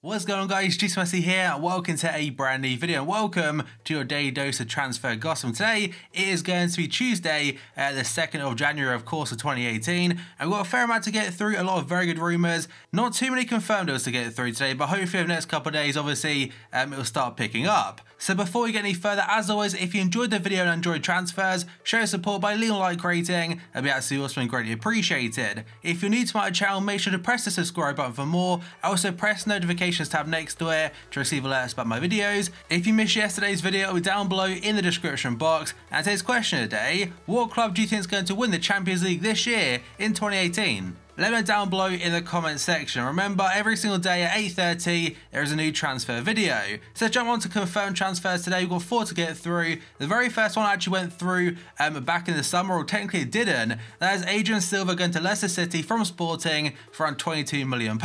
What's going on, guys? Messi here. Welcome to a brand new video and welcome to your daily dose of transfer gossip. Today it is going to be Tuesday, the 2nd of January, of course, of 2018, and we've got a fair amount to get through, a lot of very good rumours. Not too many confirmed deals to get through today, but hopefully over the next couple of days, obviously, it will start picking up. So before we get any further, as always, if you enjoyed the video and enjoyed transfers, show your support by leaving a like rating. That'd be absolutely awesome and greatly appreciated. If you're new to my channel, make sure to press the subscribe button for more. Also press the notifications tab next to it to receive alerts about my videos. If you missed yesterday's video, it'll be down below in the description box. And today's question of the day: what club do you think is going to win the Champions League this year in 2018? Let me know down below in the comment section. Remember, every single day at 8:30 there is a new transfer video. So let's jump on to confirmed transfers today. We've got 4 to get through. The very first one actually went through back in the summer, or technically it didn't. That is Adrian Silva going to Leicester City from Sporting for around £22 million.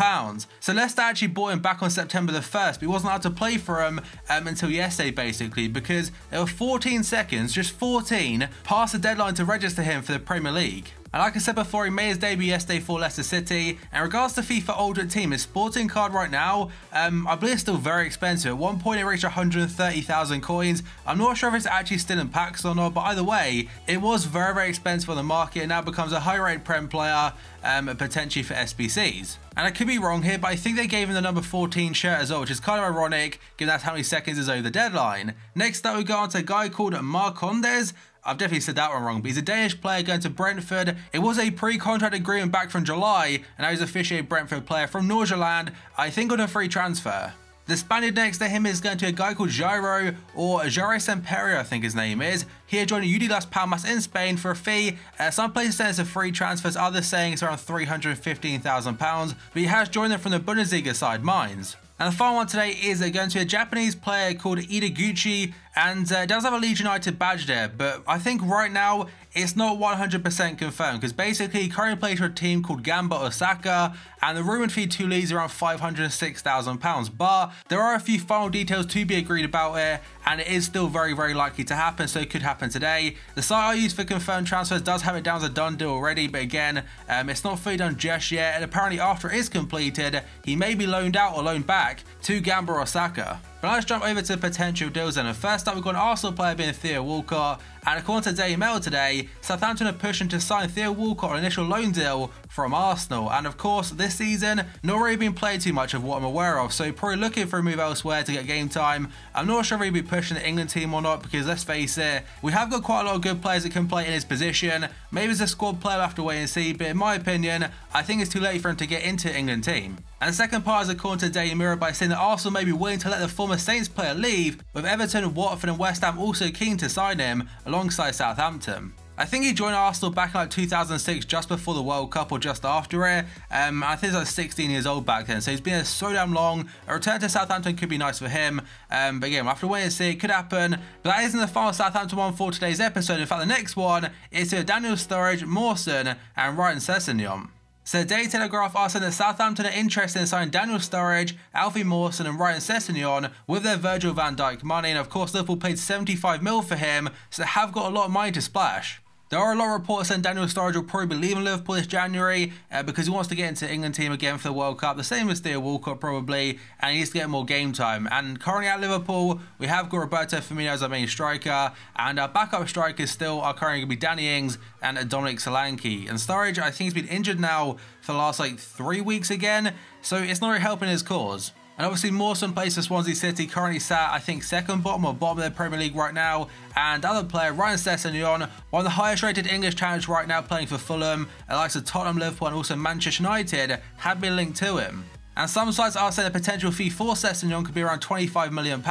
So Leicester actually bought him back on September the 1st, but he wasn't allowed to play for him until yesterday, basically, because there were 14 seconds, just 14, past the deadline to register him for the Premier League. And like I said before, he made his debut yesterday for Leicester City. In regards to FIFA Ultimate Team, his sporting card right now, I believe it's still very expensive. At one point it reached 130,000 coins. I'm not sure if it's actually still in packs or not, but either way, it was very, very expensive on the market and now becomes a high-rated Prem player, potentially for SBCs. And I could be wrong here, but I think they gave him the number 14 shirt as well, which is kind of ironic, given that's how many seconds is over the deadline. Next up, we go on to a guy called Marcondes. I've definitely said that one wrong, but he's a Danish player going to Brentford. It was a pre-contract agreement back from July, and now he's officially a Brentford player from Nordsjælland, I think on a free transfer. The Spaniard next to him is going to a guy called Jairo, or Jairo Semperio, I think his name is. He had joined UD Las Palmas in Spain for a fee. Some places say it's a free transfer, others saying it's around £315,000, but he has joined them from the Bundesliga side, Mainz. And the final one today is going to be a Japanese player called Ideguchi, and it does have a Leeds United badge there, but I think right now it's not 100% confirmed, because basically he currently plays for a team called Gamba Osaka, and the rumoured fee to Leeds is around £506,000, but there are a few final details to be agreed about here, and it is still very, very likely to happen, so it could happen today. The site I use for confirmed transfers does have it down as a done deal already, but again, it's not fully done just yet, and apparently after it is completed, he may be loaned out or loaned back to Gamba Osaka. But let's jump over to potential deals then. And first up, we've got an Arsenal player being Theo Walcott. And according to Daily Mail today, Southampton are pushing to sign Theo Walcott on an initial loan deal from Arsenal. And of course, this season, not really been played too much of what I'm aware of, so probably looking for a move elsewhere to get game time. I'm not sure if he'll be pushing the England team or not, because let's face it, we have got quite a lot of good players that can play in his position. Maybe as a squad player, we'll have to wait and see, but in my opinion, I think it's too late for him to get into the England team. And the second part is according to Daily Mirror by saying that Arsenal may be willing to let the former Saints player leave, with Everton, Watford and West Ham also keen to sign him alongside Southampton. I think he joined Arsenal back in like 2006, just before the World Cup or just after it. I think he's like 16 years old back then, so he's been there so damn long. A return to Southampton could be nice for him, but again, we'll have to wait and see. It could happen, but that isn't the final Southampton one for today's episode. In fact, the next one is to Daniel Sturridge, Mawson and Ryan Sessegnon. So the Daily Telegraph are saying that Southampton are interested in signing Daniel Sturridge, Alfie Mawson and Ryan Sessegnon with their Virgil van Dijk money, and of course Liverpool paid 75 mil for him, so they have got a lot of money to splash. There are a lot of reports saying Daniel Sturridge will probably be leaving Liverpool this January because he wants to get into the England team again for the World Cup, the same as Theo Walcott probably, and he needs to get more game time. And currently at Liverpool, we have got Roberto Firmino as our main striker, and our backup strikers still are currently going to be Danny Ings and Dominic Solanke. And Sturridge, I think, he's been injured now for the last like 3 weeks again, so it's not really helping his cause. And obviously Mawson plays for Swansea City, currently sat I think second bottom or bottom of the Premier League right now. And other player Ryan Sessegnon, one of the highest rated English talents right now playing for Fulham, likes of Tottenham, Liverpool and also Manchester United, have been linked to him. And some sites are saying the potential fee for Sessegnon could be around £25 million.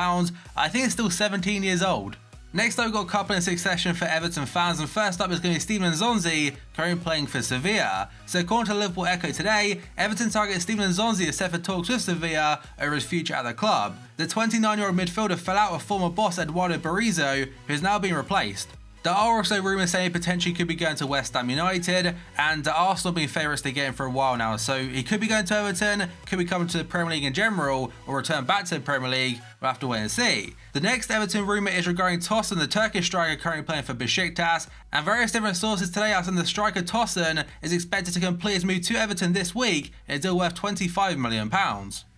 I think it's still 17 years old. Next up, we've got a couple in succession for Everton fans, and first up is going to be Steven Nzonzi, currently playing for Sevilla. So according to Liverpool Echo today, Everton target Steven Nzonzi is set for talks with Sevilla over his future at the club. The 29-year-old midfielder fell out with former boss Eduardo Berizzo, who has now been replaced. There are also rumours saying he potentially could be going to West Ham United, and Arsenal have been favourites to get him for a while now, so he could be going to Everton, could be coming to the Premier League in general, or return back to the Premier League. We'll have to wait and see. The next Everton rumour is regarding Tosun, the Turkish striker currently playing for Besiktas, and various different sources today are saying the striker Tosun is expected to complete his move to Everton this week in a deal worth £25 million.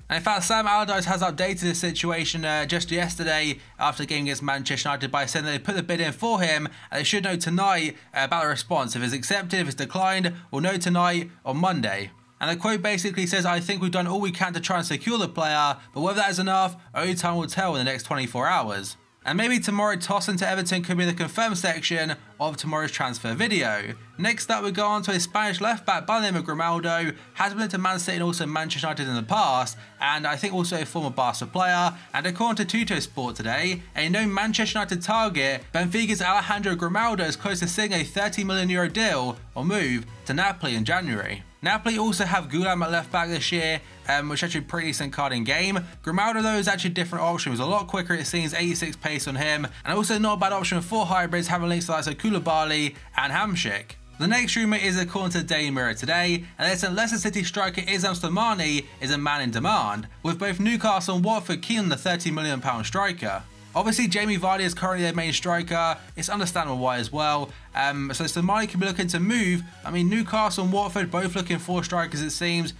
And in fact, Sam Allardyce has updated this situation just yesterday after the game against Manchester United by saying that they put the bid in for him and they should know tonight about the response. If it's accepted, if it's declined, we'll know tonight on Monday. And the quote basically says, "I think we've done all we can to try and secure the player, but whether that is enough, only time will tell in the next 24 hours. And maybe tomorrow tossing to Everton could be the confirmed section of tomorrow's transfer video. Next up, we go on to a Spanish left-back by the name of Grimaldo, has been to Man City and also Manchester United in the past, and I think also a former Barca player. And according to Tuttosport today, a known Manchester United target, Benfica's Alejandro Grimaldo is close to seeing a €30 million deal or move to Napoli in January. Napoli also have Gulam at left back this year, which is actually a pretty decent card in game. Grimaldo though is actually a different option. He was a lot quicker, it seems, 86 pace on him, and also not a bad option for hybrids, having links to like Koulibaly and Hamsik. The next rumour is according to Daily Mirror today, and it's that Leicester City striker Isam Slimani is a man in demand, with both Newcastle and Watford keen on the £30 million striker. Obviously, Jamie Vardy is currently their main striker. It's understandable why as well. So Slimani could be looking to move. I mean, Newcastle and Watford both looking for strikers, it seems.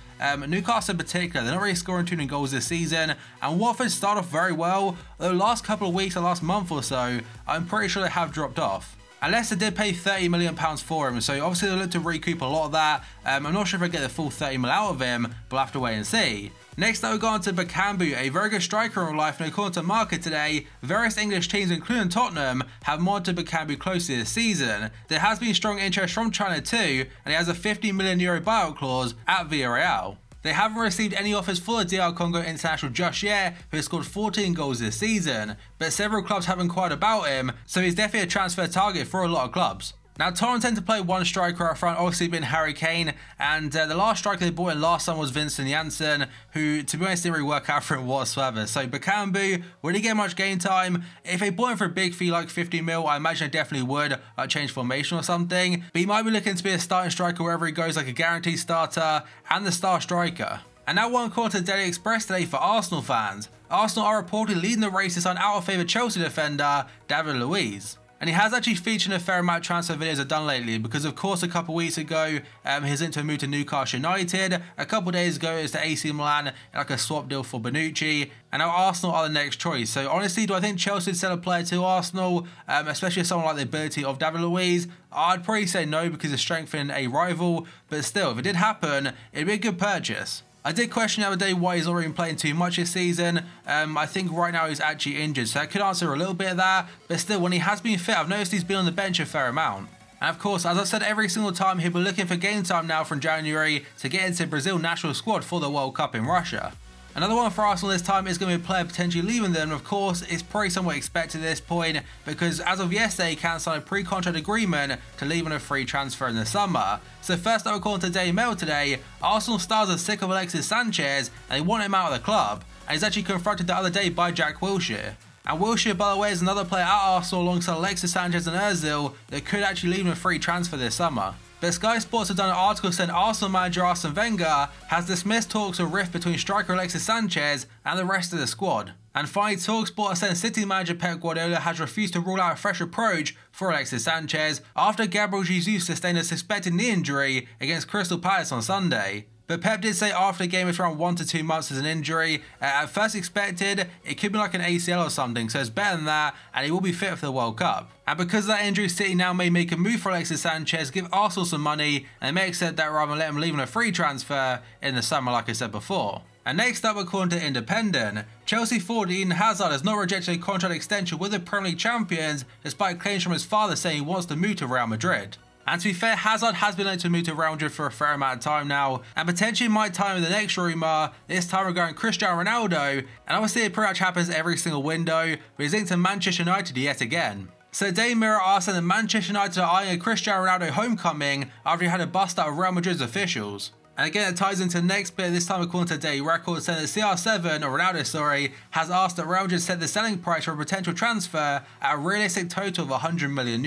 Newcastle in particular, they're not really scoring too many goals this season. And Watford start off very well. Though the last couple of weeks, the last month or so, I'm pretty sure they have dropped off. And Leicester did pay £30 million for him, so obviously they'll look to recoup a lot of that. I'm not sure if they get the full $30 million out of him, but we'll have to wait and see. Next up, we go on to Bakambu, a very good striker in real life, and according to Market today, various English teams, including Tottenham, have monitored Bakambu closely this season. There has been strong interest from China too, and he has a €50 million buyout clause at Villarreal. They haven't received any offers for the DR Congo international just yet, who has scored 14 goals this season, but several clubs have inquired about him, so he's definitely a transfer target for a lot of clubs. Now, Tottenham tend to play one striker up front, obviously being Harry Kane, and the last striker they bought in last time was Vincent Janssen, who, to be honest, didn't really work out for him whatsoever. So Bakambu, will he get much game time? If they bought him for a big fee like 50 mil, I imagine they definitely would, like change formation or something. But he might be looking to be a starting striker wherever he goes, like a guaranteed starter and the star striker. And now one call to the Daily Express today for Arsenal fans. Arsenal are reportedly leading the race to sign out-of-favour Chelsea defender David Luiz. And he has actually featured in a fair amount of transfer videos I've done lately because, of course, a couple weeks ago, he's into a move to Newcastle United. A couple days ago, it's to AC Milan, like a swap deal for Bonucci. And now Arsenal are the next choice. So, honestly, do I think Chelsea would sell a player to Arsenal, especially if someone like the ability of David Luiz? I'd probably say no because it's strengthening a rival. But still, if it did happen, it'd be a good purchase. I did question the other day why he's not really playing too much this season. I think right now he's actually injured, so I could answer a little bit of that. But still, when he has been fit, I've noticed he's been on the bench a fair amount. And of course, as I've said every single time, he'll be looking for game time now from January to get into Brazil national squad for the World Cup in Russia. Another one for Arsenal this time is going to be a player potentially leaving them. Of course, it's probably somewhat expected at this point because as of yesterday, he can sign a pre-contract agreement to leave on a free transfer in the summer. So first up, according to Daily Mail today, Arsenal stars are sick of Alexis Sanchez and they want him out of the club. And he's actually confronted the other day by Jack Wilshere. And Wilshere, by the way, is another player at Arsenal alongside Alexis Sanchez and Ozil that could actually leave him a free transfer this summer. But Sky Sports have done an article saying Arsenal manager Arsene Wenger has dismissed talks of rift between striker Alexis Sanchez and the rest of the squad. And finally, TalkSport are saying City manager Pep Guardiola has refused to rule out a fresh approach for Alexis Sanchez after Gabriel Jesus sustained a suspected knee injury against Crystal Palace on Sunday. But Pep did say after the game it's around 1 to 2 months as an injury. At first expected, it could be like an ACL or something, so it's better than that, and he will be fit for the World Cup. And because of that injury, City now may make a move for Alexis Sanchez, give Arsenal some money, and they may accept that rather than let him leave on a free transfer in the summer like I said before. And next up, according to Independent, Chelsea forward Eden Hazard has not rejected a contract extension with the Premier League champions despite claims from his father saying he wants to move to Real Madrid. And to be fair, Hazard has been able to move to Real Madrid for a fair amount of time now, and potentially might time with the next rumour, this time regarding Cristiano Ronaldo, and obviously it pretty much happens every single window, but he's linked to Manchester United yet again. So Daily Mirror are saying that Manchester United are eyeing a Cristiano Ronaldo homecoming after he had a bust out of Real Madrid's officials. And again, it ties into the next bit, this time according to Daily Record, saying that CR7, or Ronaldo, has asked that Real Madrid set the selling price for a potential transfer at a realistic total of €100 million,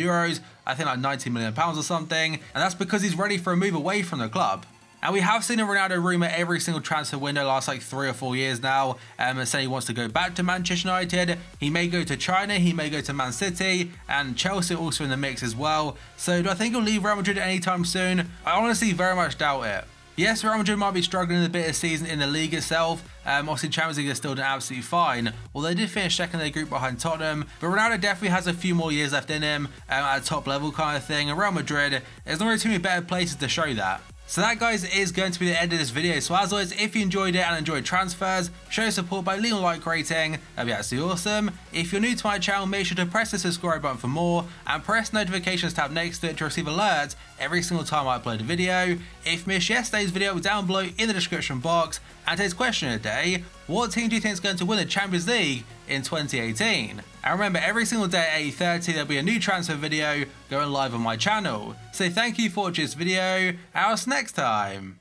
I think like £90 million or something, and that's because he's ready for a move away from the club. And we have seen a Ronaldo rumour every single transfer window last like 3 or 4 years now, saying he wants to go back to Manchester United, he may go to China, he may go to Man City, and Chelsea also in the mix as well. So do I think he'll leave Real Madrid anytime soon? I honestly very much doubt it. Yes, Real Madrid might be struggling a bit this season in the league itself. Obviously, Champions League is still doing absolutely fine, although they did finish second in their group behind Tottenham. But Ronaldo definitely has a few more years left in him at a top level kind of thing. And Real Madrid, there's not really too many better places to show that. So that, guys, is going to be the end of this video. So as always, if you enjoyed it and enjoyed transfers, show support by leaving a like rating. That'd be absolutely awesome. If you're new to my channel, make sure to press the subscribe button for more and press the notifications tab next to it to receive alerts every single time I upload a video. If you missed yesterday's video, down below in the description box. And today's question of the day: what team do you think is going to win the Champions League in 2018? And remember, every single day at 8:30 there'll be a new transfer video going live on my channel. So thank you for watching this video, and I'll see you next time.